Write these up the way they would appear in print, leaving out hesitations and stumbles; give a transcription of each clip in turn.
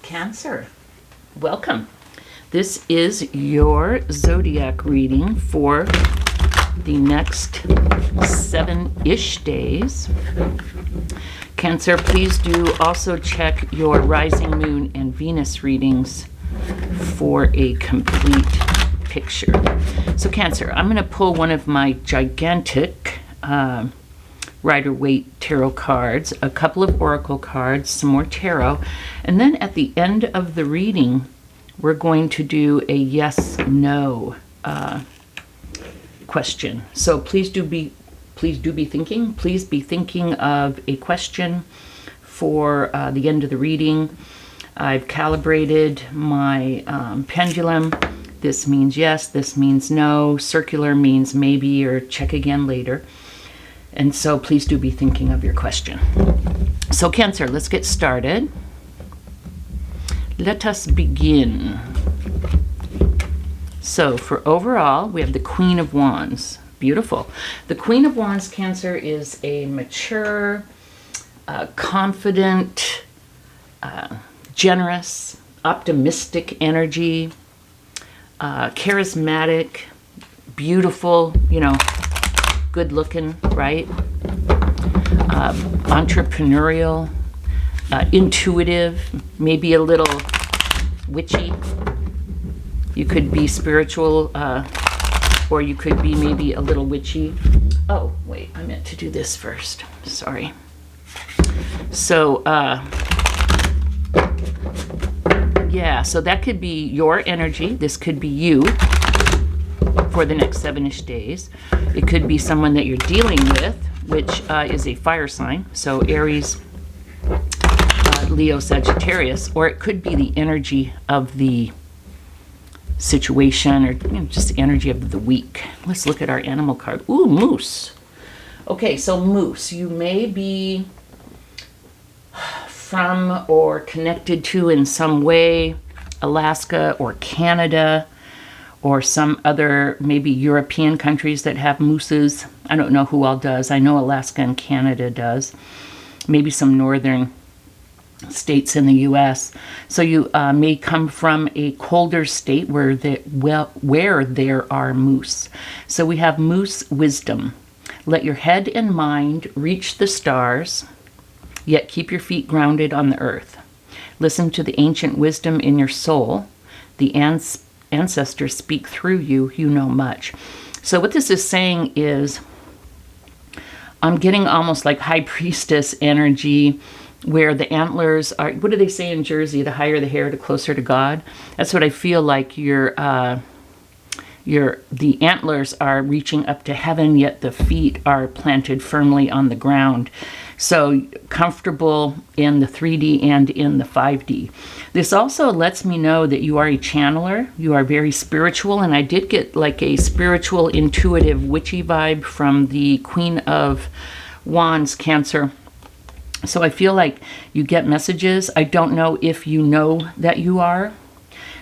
Cancer, welcome. This is your zodiac reading for the next 7-ish days. Cancer, please do also check your rising moon and Venus readings for a complete picture. So Cancer, I'm going to pull one of my gigantic Rider-Waite tarot cards, a couple of oracle cards, some more tarot, and then at the end of the reading, we're going to do a yes/no question. So please be thinking of a question for the end of the reading. I've calibrated my pendulum. This means yes, this means no. Circular means maybe or check again later. And so please do be thinking of your question. So Cancer, let's get started. Let us begin. So for overall, we have the Queen of Wands. Beautiful. The Queen of Wands, Cancer, is a mature, confident, generous, optimistic energy, charismatic, beautiful, good looking, right? Entrepreneurial, intuitive, maybe a little witchy. You could be spiritual, or you could be maybe a little witchy. Oh, wait, I meant to do this first. Sorry. So, yeah, so that could be your energy. This could be you for the next 7-ish days. It could be someone that you're dealing with, which is a fire sign. So Aries, Leo, Sagittarius, or it could be the energy of the situation, or just the energy of the week. Let's look at our animal card. Ooh, moose. Okay, so moose, you may be from or connected to in some way Alaska or Canada or some other maybe European countries that have mooses. I don't know who all does. I know Alaska and Canada does. Maybe some northern states in the U.S. So you may come from a colder state where there are moose. So we have moose wisdom. Let your head and mind reach the stars, yet keep your feet grounded on the earth. Listen to the ancient wisdom in your soul. The ancestors speak through you. You know much. So what this is saying is, I'm getting almost like high priestess energy, where the antlers are, what do they say in Jersey? The higher the hair, the closer to God. That's what I feel like. The antlers are reaching up to heaven, yet the feet are planted firmly on the ground. So comfortable in the 3D and in the 5D. This also lets me know that you are a channeler. You are very spiritual, and I did get like a spiritual, intuitive, witchy vibe from the Queen of Wands, Cancer. So I feel like you get messages. I don't know if you know that you are.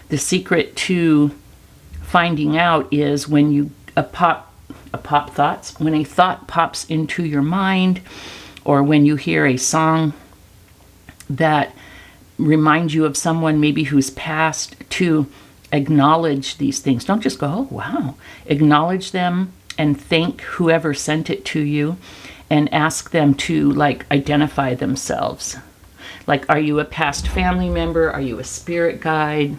The secret to finding out is when you when a thought pops into your mind, or when you hear a song that reminds you of someone maybe who's passed, to acknowledge these things. Don't just go, oh, wow. Acknowledge them and thank whoever sent it to you, and ask them to identify themselves. Like, are you a past family member? Are you a spirit guide?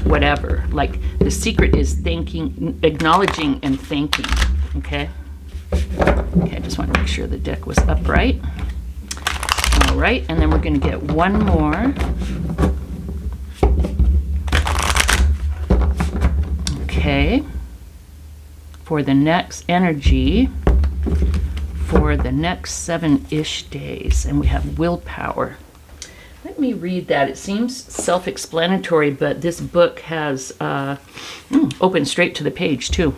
Whatever. Like, the secret is acknowledging and thanking. Okay, I just want to make sure the deck was upright. All right, and then we're going to get one more. Okay. For the next energy for the next 7-ish days. And we have willpower. Let me read that. It seems self-explanatory, but this book has open straight to the page too.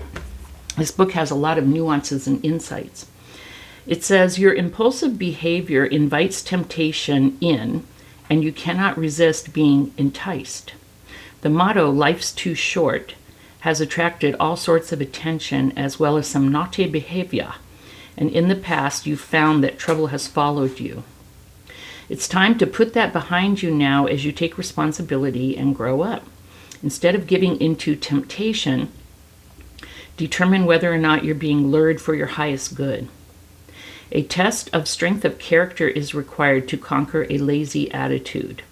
This book has a lot of nuances and insights. It says, your impulsive behavior invites temptation in, and you cannot resist being enticed. The motto, life's too short, has attracted all sorts of attention as well as some naughty behavior, and in the past you've found that trouble has followed you. It's time to put that behind you now as you take responsibility and grow up. Instead of giving into temptation, determine whether or not you're being lured for your highest good. A test of strength of character is required to conquer a lazy attitude.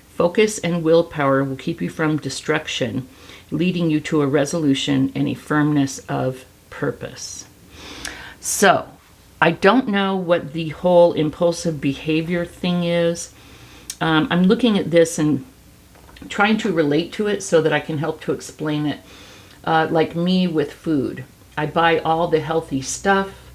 Focus and willpower will keep you from destruction, leading you to a resolution and a firmness of purpose. So, I don't know what the whole impulsive behavior thing is. I'm looking at this and trying to relate to it so that I can help to explain it. Like me with food. I buy all the healthy stuff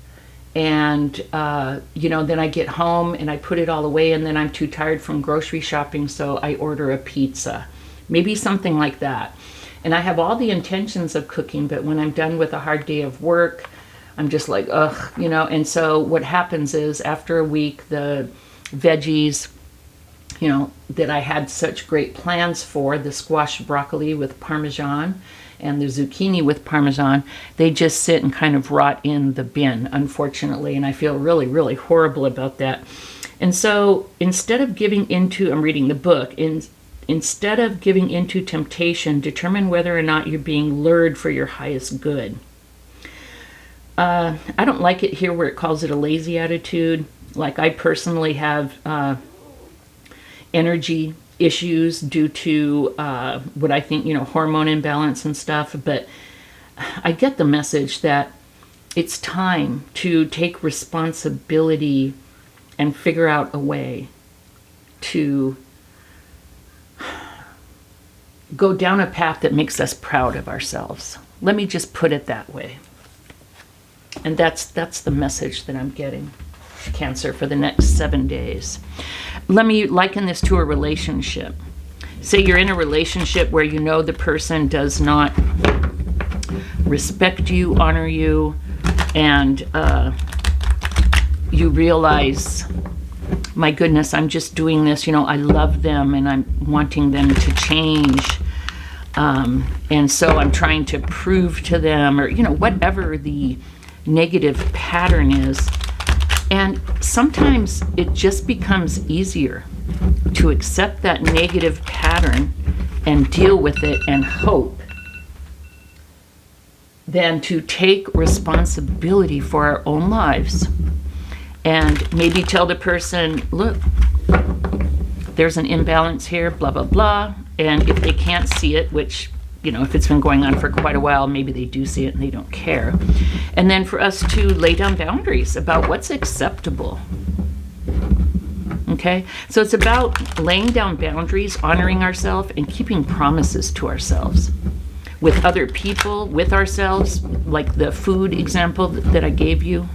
and, then I get home and I put it all away and then I'm too tired from grocery shopping, so I order a pizza. Maybe something like that. And I have all the intentions of cooking, but when I'm done with a hard day of work, I'm just like, ugh, and so what happens is after a week, the veggies, that I had such great plans for, the squash broccoli with Parmesan and the zucchini with Parmesan, they just sit and kind of rot in the bin, unfortunately, and I feel really, really horrible about that. And so instead of giving into, I'm reading the book, instead of giving into temptation, determine whether or not you're being lured for your highest good. I don't like it here where it calls it a lazy attitude. Like I personally have energy issues due to what I think, hormone imbalance and stuff. But I get the message that it's time to take responsibility and figure out a way to go down a path that makes us proud of ourselves. Let me just put it that way. And that's the message that I'm getting, Cancer, for the next 7 days. Let me liken this to a relationship. Say you're in a relationship where the person does not respect you, honor you, and you realize, my goodness, I'm just doing this, I love them and I'm wanting them to change. And so I'm trying to prove to them, or, whatever the negative pattern is. And sometimes it just becomes easier to accept that negative pattern and deal with it and hope than to take responsibility for our own lives and maybe tell the person, look, there's an imbalance here, blah, blah, blah. And if they can't see it, which, if it's been going on for quite a while, maybe they do see it and they don't care. And then for us to lay down boundaries about what's acceptable. Okay? So it's about laying down boundaries, honoring ourselves, and keeping promises to ourselves. With other people, with ourselves, like the food example that I gave you.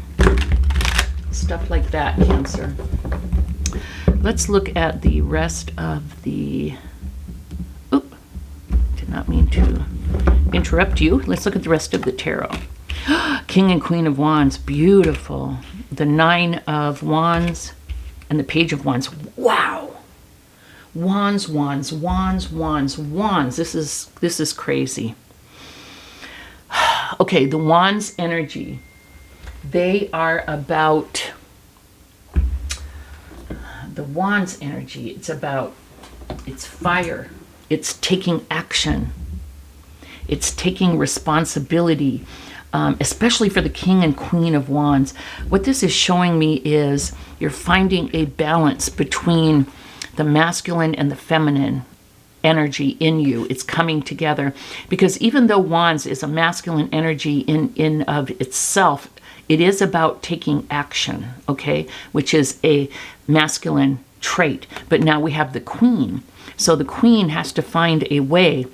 Stuff like that, Cancer. Let's look at the rest of the... Not mean to interrupt you. Let's look at the rest of the tarot. King and Queen of Wands, beautiful. The 9 of Wands and the Page of Wands. Wow. Wands, wands, wands, wands, wands. This is crazy. Okay, the Wands energy. They are about the Wands energy. It's fire. It's taking action. It's taking responsibility, especially for the King and Queen of Wands. What this is showing me is you're finding a balance between the masculine and the feminine energy in you. It's coming together. Because even though Wands is a masculine energy in of itself, it is about taking action, okay? Which is a masculine trait. But now we have the Queen. So the Queen has to find a way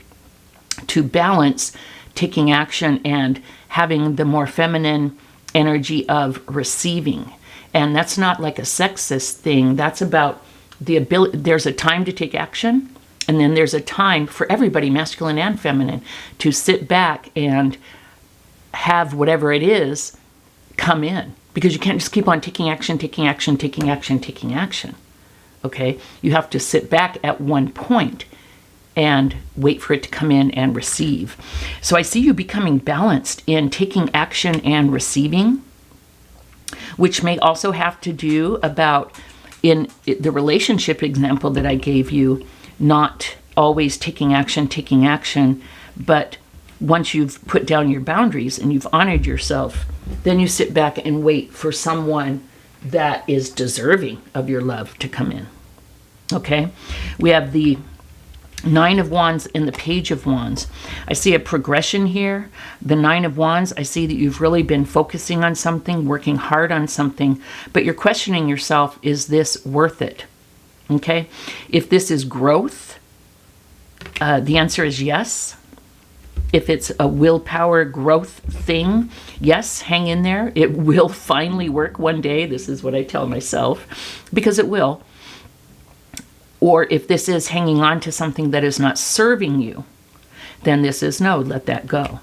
to balance taking action and having the more feminine energy of receiving. And that's not like a sexist thing. That's about the ability. There's a time to take action, and then there's a time for everybody, masculine and feminine, to sit back and have whatever it is come in. Because you can't just keep on taking action, taking action, taking action, taking action. Okay, you have to sit back at one point and wait for it to come in and receive. So I see you becoming balanced in taking action and receiving, which may also have to do about in the relationship example that I gave you, not always taking action, but once you've put down your boundaries and you've honored yourself, then you sit back and wait for someone that is deserving of your love to come in. Okay? We have the Nine of Wands and the Page of Wands. I see a progression here. The Nine of Wands, I see that you've really been focusing on something, working hard on something, but you're questioning yourself, is this worth it? Okay? If this is growth, the answer is yes. If it's a willpower growth thing, yes, hang in there. It will finally work one day. This is what I tell myself, because it will. Or if this is hanging on to something that is not serving you, then this is no, let that go.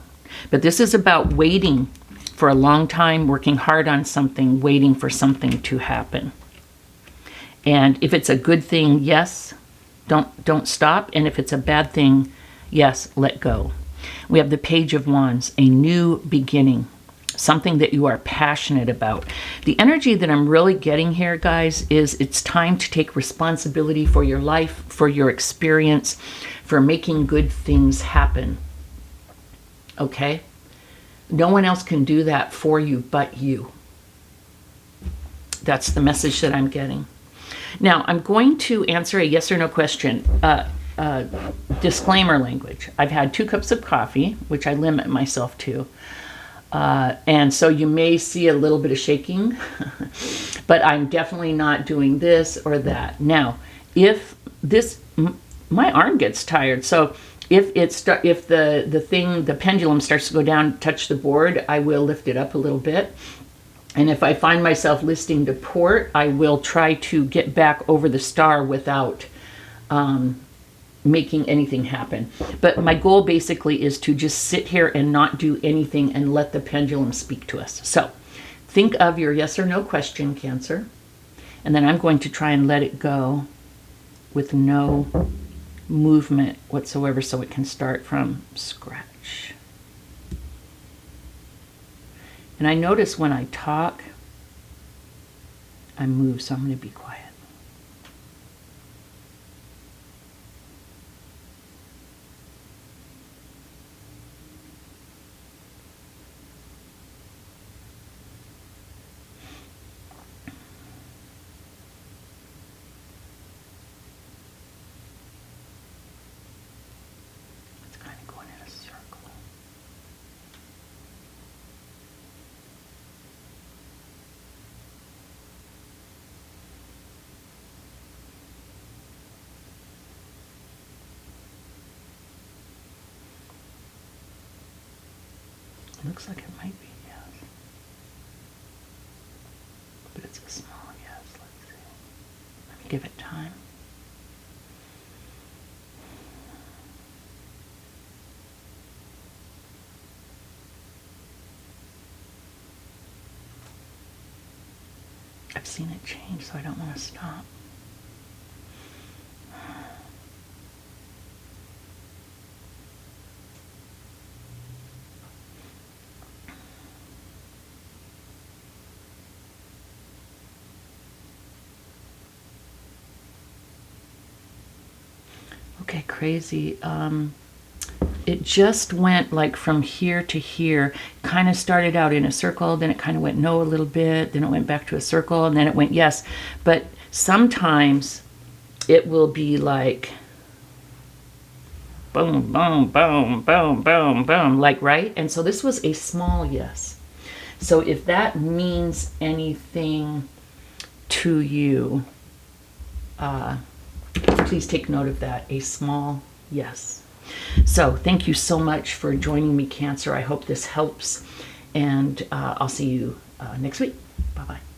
But this is about waiting for a long time, working hard on something, waiting for something to happen. And if it's a good thing, yes, don't stop. And if it's a bad thing, yes, let go. We have the Page of Wands, a new beginning, something that you are passionate about. The energy that I'm really getting here, guys, is it's time to take responsibility for your life, for your experience, for making good things happen. Okay? No one else can do that for you but you. That's the message that I'm getting. Now, I'm going to answer a yes or no question. Disclaimer language. I've had 2 cups of coffee, which I limit myself to. And so you may see a little bit of shaking, but I'm definitely not doing this or that. Now, if this, my arm gets tired. So if the pendulum starts to go down, touch the board, I will lift it up a little bit. And if I find myself listing to port, I will try to get back over the star without making anything happen. But my goal basically is to just sit here and not do anything and let the pendulum speak to us. So think of your yes or no question, Cancer, and then I'm going to try and let it go with no movement whatsoever so it can start from scratch. And I notice when I talk, I move, so I'm going to be quiet. It's kind of going in a circle. Looks like it might be yes. But it's a small yes. Let's see. Let me give it time. I've seen it change, so I don't want to stop. Okay, crazy. It just went like from here to here. Kind of started out in a circle, then it kind of went no a little bit, then it went back to a circle, and then it went yes. But sometimes it will be like boom, boom, boom, boom, boom, boom, like, right? And so this was a small yes. So if that means anything to you, please take note of that, a small yes. So thank you so much for joining me, Cancer. I hope this helps, and I'll see you next week. Bye-bye.